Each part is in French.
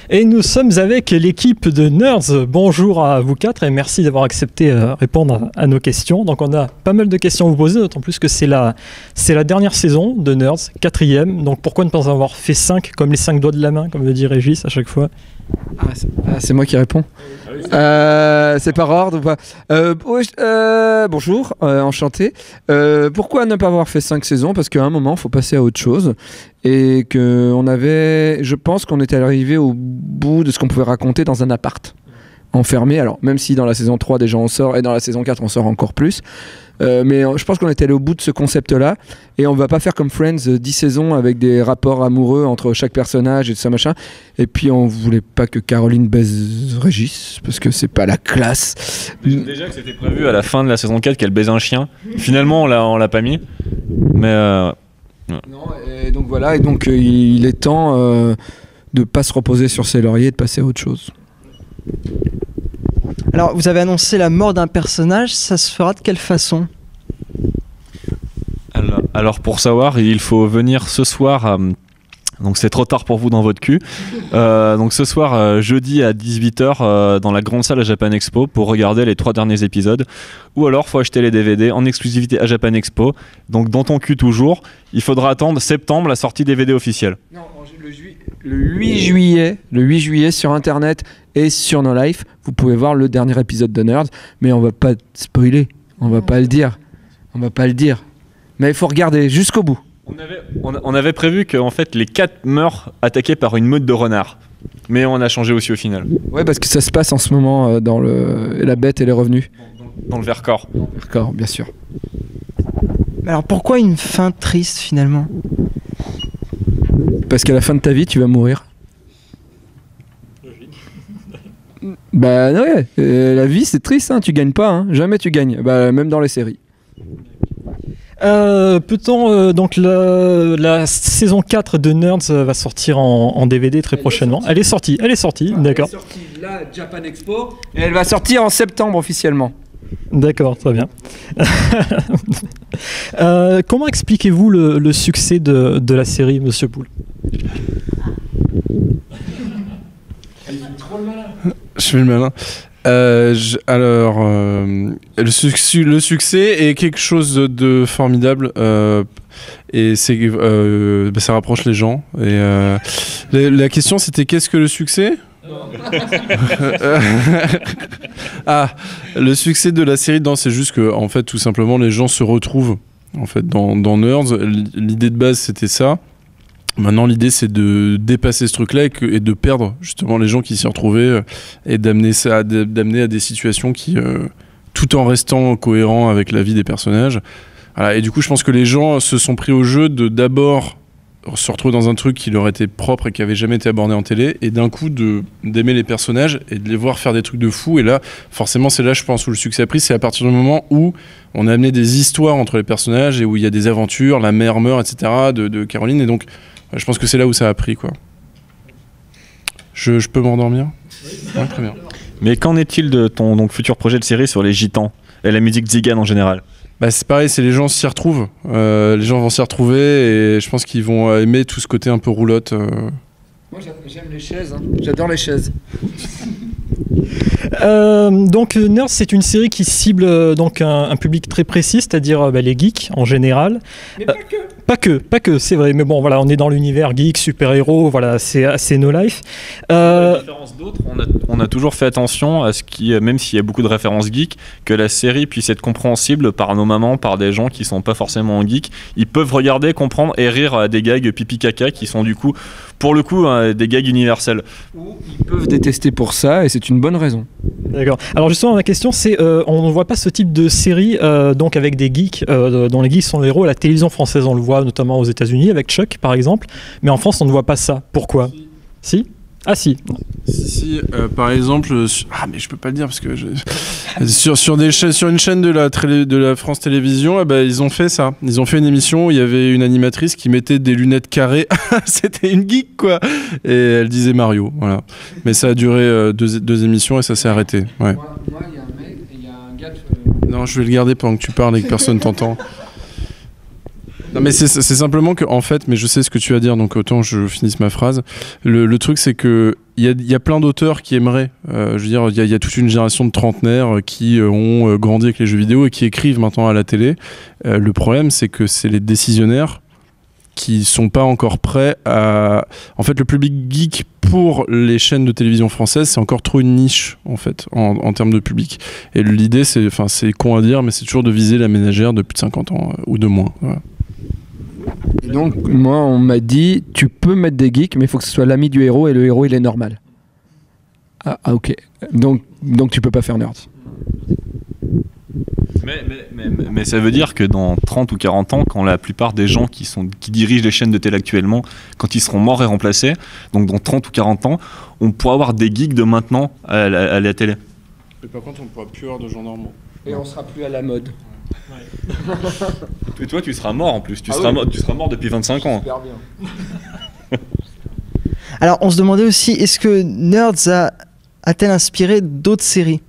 Et nous sommes avec l'équipe de Nerds. Bonjour à vous quatre et merci d'avoir accepté répondre à nos questions. Donc on a pas mal de questions à vous poser, d'autant plus que c'est la dernière saison de Nerds, 4e. Donc pourquoi ne pas en avoir fait 5 comme les 5 doigts de la main, comme le dit Régis à chaque fois? C'est moi qui réponds. C'est par ordre ou pas? Bonjour, enchanté. Pourquoi ne pas avoir fait 5 saisons? Parce qu'à un moment, il faut passer à autre chose. Et je pense qu'on était arrivé au bout de ce qu'on pouvait raconter dans un appart enfermé. Alors, même si dans la saison 3, déjà on sort, et dans la saison 4, on sort encore plus. Mais je pense qu'on est allé au bout de ce concept-là. Et on va pas faire comme Friends 10 saisons avec des rapports amoureux entre chaque personnage et tout ça machin. Et puis on voulait pas que Caroline baise Régis parce que c'est pas la classe. Déjà que c'était prévu à la fin de la saison 4 qu'elle baise un chien. Finalement on l'a pas mis. Mais non, et donc voilà, et donc il est temps de pas se reposer sur ses lauriers et de passer à autre chose. Alors, vous avez annoncé la mort d'un personnage, ça se fera de quelle façon? alors pour savoir, il faut venir ce soir, donc c'est trop tard pour vous dans votre cul, donc ce soir, jeudi à 18h, dans la grande salle à Japan Expo pour regarder les 3 derniers épisodes, ou alors faut acheter les DVD en exclusivité à Japan Expo, donc dans ton cul toujours, il faudra attendre septembre la sortie DVD officielle. Non, le 8 juillet sur internet et sur No Life, vous pouvez voir le dernier épisode de Nerds, mais on va pas spoiler, on va pas le dire, mais il faut regarder jusqu'au bout. On avait prévu que en fait les 4 meurent attaqués par une meute de renards, mais on a changé aussi au final. Ouais, parce que ça se passe en ce moment dans la bête et les revenus. Dans le Vercors. Vercors, bien sûr. Alors pourquoi une fin triste finalement? Parce qu'à la fin de ta vie, tu vas mourir. Bah ouais, la vie c'est triste, hein, tu gagnes pas, hein, jamais tu gagnes, même dans les séries. Peut-on donc la saison 4 de Nerds va sortir en DVD très prochainement. Elle est sortie, d'accord. Elle est sortie là, Japan Expo, et elle va sortir en septembre officiellement. D'accord, très bien. Comment expliquez-vous le succès de la série, Monsieur Poul? Je fais le malin. Le succès est quelque chose de formidable et ça rapproche les gens. Et la question c'était qu'est-ce que le succès? Le succès de la série, c'est juste que en fait tout simplement les gens se retrouvent en fait dans Nerds. L'idée de base c'était ça. Maintenant, l'idée, c'est de dépasser ce truc-là et de perdre justement les gens qui s'y retrouvaient et d'amener à des situations qui, tout en restant cohérents avec la vie des personnages. Voilà. Et du coup, je pense que les gens se sont pris au jeu de d'abord se retrouver dans un truc qui leur était propre et qui avait jamais été abordé en télé, et d'un coup d'aimer les personnages et de les voir faire des trucs de fou. Et là, forcément, c'est là, je pense, où le succès a pris. C'est à partir du moment où on a amené des histoires entre les personnages et où il y a des aventures, la mère meurt, etc. de Caroline. Et donc, je pense que c'est là où ça a pris, quoi. Je peux m'endormir? Ouais, très bien. Mais qu'en est-il de ton futur projet de série sur les gitans et la musique tzigane en général? C'est pareil, les gens s'y retrouvent. Les gens vont s'y retrouver et je pense qu'ils vont aimer tout ce côté un peu roulotte. Moi j'aime les chaises, hein. J'adore les chaises. Donc Nerds, c'est une série qui cible donc un public très précis, c'est-à-dire les geeks en général. Mais pas que, c'est vrai. Mais bon, voilà, on est dans l'univers geek, super-héros, voilà, c'est assez No Life. À la différence d'autres, on a toujours fait attention à ce qui, même s'il y a beaucoup de références geeks, que la série puisse être compréhensible par nos mamans, par des gens qui sont pas forcément geeks. Ils peuvent regarder, comprendre et rire à des gags pipi-caca qui sont du coup, pour le coup, des gags universels. Ou ils peuvent détester pour ça et c'est une bonne raison. D'accord. Alors justement, ma question c'est, on ne voit pas ce type de série donc avec des geeks, dont les geeks sont les héros à la télévision française. On le voit notamment aux États-Unis avec Chuck par exemple, mais en France on ne voit pas ça. Pourquoi? Si. Ah si. Si, par exemple, mais je peux pas le dire parce que sur une chaîne de la France Télévisions, ils ont fait ça. Ils ont fait une émission où il y avait une animatrice qui mettait des lunettes carrées. C'était une geek quoi. Et elle disait Mario, voilà. Mais ça a duré deux émissions et ça s'est arrêté. Ouais. Moi, il y a un mec, il y a un gars. Non, je vais le garder pendant que tu parles et que personne t'entend. Non, mais c'est simplement que, en fait, mais je sais ce que tu vas dire, donc autant je finisse ma phrase. Le truc, c'est que il y a plein d'auteurs qui aimeraient. Je veux dire, il y a toute une génération de trentenaires qui ont grandi avec les jeux vidéo et qui écrivent maintenant à la télé. Le problème, c'est que c'est les décisionnaires qui sont pas encore prêts à... En fait, le public geek pour les chaînes de télévision françaises, c'est encore trop une niche, en fait, en termes de public. Et l'idée, c'est con à dire, mais c'est toujours de viser la ménagère de plus de 50 ans ou de moins. Voilà. Et donc, moi, on m'a dit, tu peux mettre des geeks, mais il faut que ce soit l'ami du héros, et le héros, il est normal. Ah ok. Donc tu peux pas faire Nerds. Mais ça veut dire que dans 30 ou 40 ans, quand la plupart des gens qui dirigent les chaînes de télé actuellement, quand ils seront morts et remplacés, donc dans 30 ou 40 ans, on pourra avoir des geeks de maintenant à la télé. Mais par contre, on ne pourra plus avoir de gens normaux. Et on sera plus à la mode. Ouais. Et toi, tu seras mort en plus. Tu seras mort depuis 25 ans. Super bien. Alors, on se demandait aussi, est-ce que Nerds a-t-elle inspiré d'autres séries?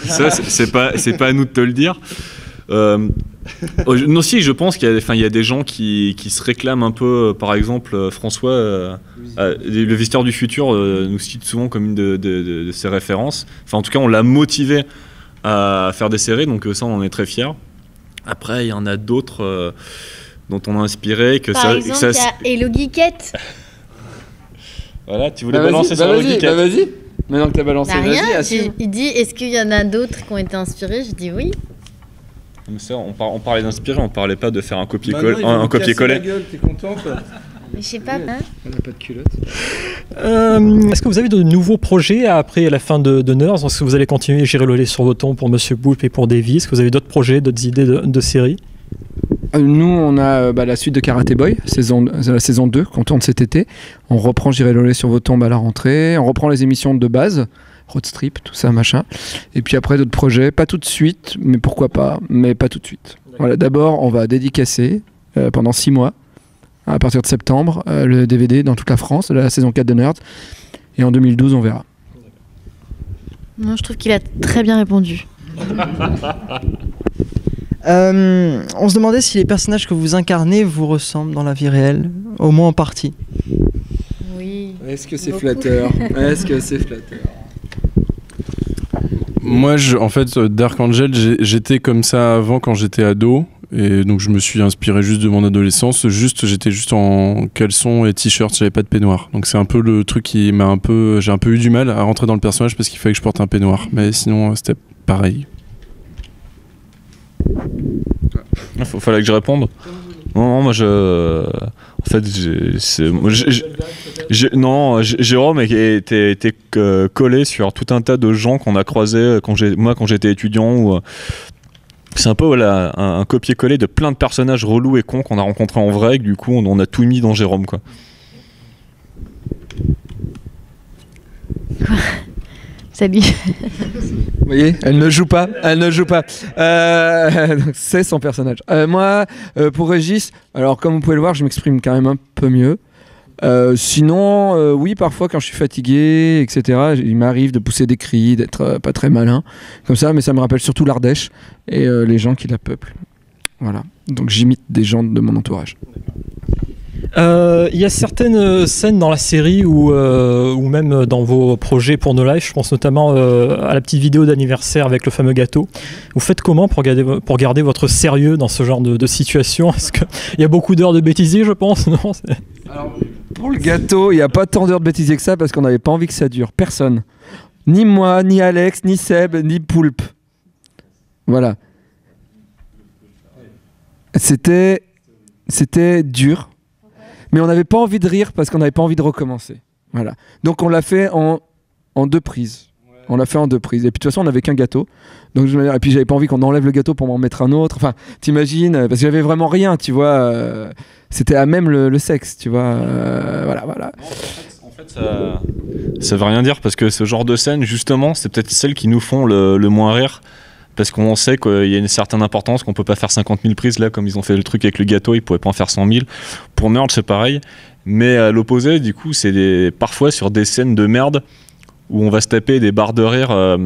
Ça, c'est pas à nous de te le dire. Non, si, je pense qu'il y a des gens qui se réclament un peu. Par exemple, François, le Visiteur du Futur, nous cite souvent comme une de ses références. Enfin, en tout cas, on l'a motivé à faire des séries, donc ça, on en est très fiers. Après, il y en a d'autres dont on a inspiré. Par exemple, il y a Hello Geekette. Voilà, tu voulais balancer sur Hello Geekette. Vas-y. Maintenant que t'as balancé, vas-y. Il dit, est-ce qu'il y en a d'autres qui ont été inspirés? Je dis oui. Mais ça, on parlait d'inspirer, on parlait pas de faire un copier-coller. T'es contente? Je sais pas. Hein, on n'a pas de culotte. Est-ce que vous avez de nouveaux projets après la fin de Nerds? Est-ce que vous allez continuer à gérer le lait sur vos tons pour Monsieur Boulp et pour Davy? Est-ce que vous avez d'autres projets, d'autres idées de séries? Nous, on a la suite de Karate Boy, la saison 2, qu'on tourne cet été. On reprend J'irai le lait sur vos tombes à la rentrée. On reprend les émissions de base, Road Strip, tout ça, machin. Et puis après, d'autres projets, pas tout de suite, mais pourquoi pas, mais pas tout de suite. Voilà, d'abord, on va dédicacer pendant 6 mois, à partir de septembre, le DVD dans toute la France, de la saison 4 de Nerds. Et en 2012, on verra. Moi, je trouve qu'il a très bien répondu. On se demandait si les personnages que vous incarnez vous ressemblent dans la vie réelle, au moins en partie. Oui. Est-ce que c'est flatteur? Est-ce que c'est flatteur? Moi, en fait, Dark Angel, j'étais comme ça avant quand j'étais ado. Et donc, je me suis inspiré juste de mon adolescence. J'étais juste en caleçon et t-shirt, j'avais pas de peignoir. Donc, c'est un peu le truc qui m'a j'ai un peu eu du mal à rentrer dans le personnage parce qu'il fallait que je porte un peignoir. Mais sinon, c'était pareil. Fallait que je réponde. Non, moi en fait, Jérôme était collé sur tout un tas de gens qu'on a croisés quand j'étais étudiant. C'est un peu un copier-coller de plein de personnages relous et cons qu'on a rencontrés en vrai. Et que, du coup, on a tout mis dans Jérôme, quoi. Salut. Vous voyez, elle ne joue pas. C'est son personnage. Moi, pour Régis, alors comme vous pouvez le voir, je m'exprime quand même un peu mieux. Sinon, oui, parfois quand je suis fatigué, etc., il m'arrive de pousser des cris, d'être pas très malin, comme ça, mais ça me rappelle surtout l'Ardèche et les gens qui la peuplent. Voilà. Donc j'imite des gens de mon entourage. Il y a certaines scènes dans la série ou même dans vos projets pour No Life, je pense notamment à la petite vidéo d'anniversaire avec le fameux gâteau. Vous faites comment pour garder votre sérieux dans ce genre de situation? Est-ce qu'il y a beaucoup d'heures de bêtisier, je pense? Non, alors, pour le gâteau, il n'y a pas tant d'heures de bêtisier que ça parce qu'on n'avait pas envie que ça dure. Personne. Ni moi, ni Alex, ni Seb, ni Poulpe. Voilà. C'était dur. Mais on n'avait pas envie de rire parce qu'on n'avait pas envie de recommencer. Voilà. Donc on l'a fait en 2 prises. On l'a fait en 2 prises. Et puis de toute façon, on n'avait qu'un gâteau. Donc, et puis j'avais pas envie qu'on enlève le gâteau pour m'en mettre un autre. Enfin, t'imagines, parce que j'avais vraiment rien, tu vois. C'était à même le sexe, tu vois. Voilà. En fait, ça veut rien dire parce que ce genre de scène, justement, c'est peut-être celles qui nous font le moins rire. Parce qu'on sait qu'il y a une certaine importance, qu'on peut pas faire 50 000 prises là, comme ils ont fait le truc avec le gâteau, ils pouvaient pas en faire 100 000. Pour Nerd, c'est pareil. Mais à l'opposé, du coup, c'est parfois sur des scènes de merde où on va se taper des barres de rire. À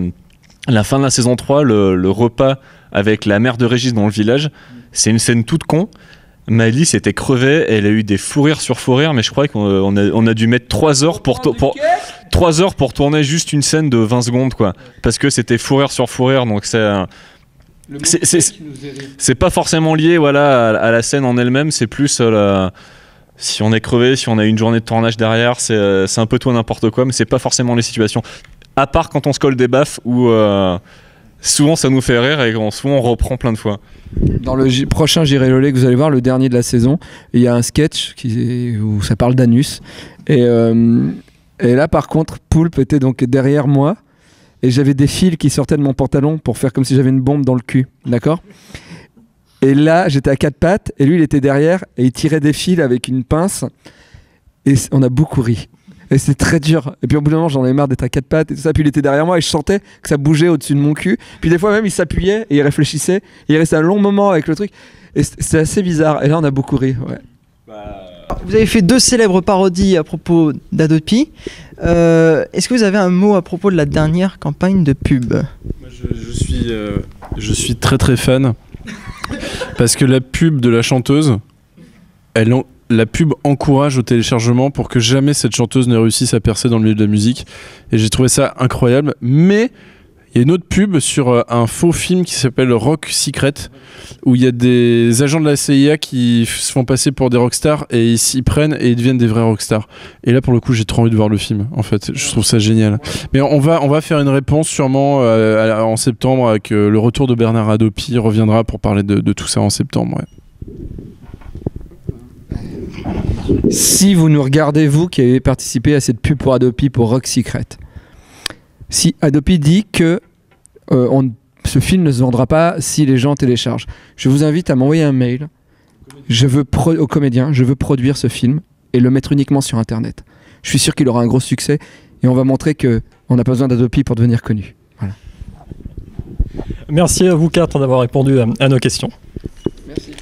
la fin de la saison 3, le repas avec la mère de Régis dans le village, C'est une scène toute con. Maëlys était crevée, elle a eu des fous rires sur fous rires, mais je crois qu'on a dû mettre 3 heures pour 3 heures pour tourner juste une scène de 20 secondes, quoi. Parce que c'était fou rire sur fou rire, donc c'est pas forcément lié, voilà, à la scène en elle-même, c'est plus si on est crevé, si on a une journée de tournage derrière, c'est un peu tout et n'importe quoi, mais c'est pas forcément les situations. À part quand on se colle des baffes où souvent ça nous fait rire et souvent on reprend plein de fois. Dans le prochain J'irai Lolé que vous allez voir, le dernier de la saison, il y a un sketch où ça parle d'anus. Et là, par contre, Poulpe était donc derrière moi et j'avais des fils qui sortaient de mon pantalon pour faire comme si j'avais une bombe dans le cul. D'accord ? Et là, j'étais à 4 pattes et lui, il était derrière et il tirait des fils avec une pince. Et on a beaucoup ri. Et c'était très dur. Et puis au bout d'un moment, j'en avais marre d'être à 4 pattes et tout ça. Puis il était derrière moi et je sentais que ça bougeait au-dessus de mon cul. Puis des fois même, il s'appuyait et il réfléchissait. Et il restait un long moment avec le truc. Et c'était assez bizarre. Et là, on a beaucoup ri. Ouais. Vous avez fait 2 célèbres parodies à propos d'Adopi. Est-ce que vous avez un mot à propos de la dernière campagne de pub ? Je suis très très fan. Parce que la pub de la chanteuse, la pub encourage au téléchargement pour que jamais cette chanteuse ne réussisse à percer dans le milieu de la musique. Et j'ai trouvé ça incroyable. Mais il y a une autre pub sur un faux film qui s'appelle Rock Secret, où il y a des agents de la CIA qui se font passer pour des rockstars et ils s'y prennent et ils deviennent des vrais rockstars. Et là, pour le coup, j'ai trop envie de voir le film. En fait, je trouve ça génial. Mais on va faire une réponse sûrement en septembre avec le retour de Bernard Adopi. Il reviendra pour parler de tout ça en septembre. Ouais. Si vous nous regardez, vous qui avez participé à cette pub pour Adopi pour Rock Secret, si Adopi dit que ce film ne se vendra pas si les gens téléchargent, je vous invite à m'envoyer un mail au comédien, je veux produire ce film et le mettre uniquement sur Internet. Je suis sûr qu'il aura un gros succès et on va montrer qu'on n'a pas besoin d'Adopi pour devenir connu. Voilà. Merci à vous 4 d'avoir répondu à nos questions. Merci.